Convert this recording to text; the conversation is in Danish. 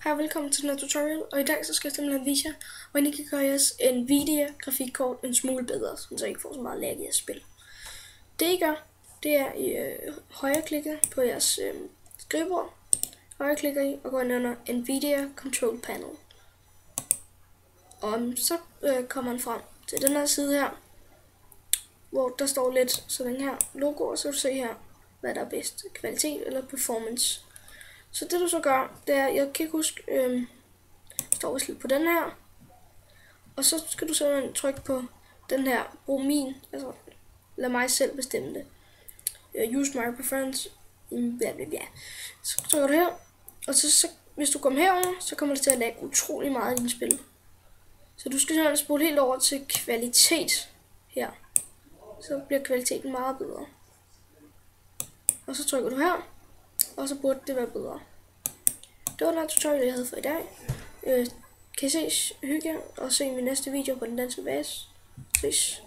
Hej og velkommen til den her tutorial, og i dag så skal jeg simpelthen vise jer, hvordan I kan gøre jeres Nvidia grafikkort en smule bedre, så I ikke får så meget lag i jeres spil. Det I gør, det er I højreklikker på jeres skrivebord, højreklikker I og går ind under Nvidia Control Panel. Og så kommer man frem til den her side her, hvor der står lidt sådan her logo, og så kan du se her, hvad der er bedst, kvalitet eller performance. Så det du så gør, det er, jeg kan ikke huske, står vist lidt på den her, og så skal du simpelthen trykke på den her, brug min, altså lad mig selv bestemme det. Use my preference, blablabla. Så trykker du her, og så hvis du kommer herover, så kommer det til at lagge utrolig meget i dine spil. Så du skal simpelthen spole helt over til kvalitet her, så bliver kvaliteten meget bedre. Og så trykker du her, og så burde det være bedre. Det var den her tutorial, jeg havde for i dag. Kan I hygge jer og se min næste video på den danske base. Ses.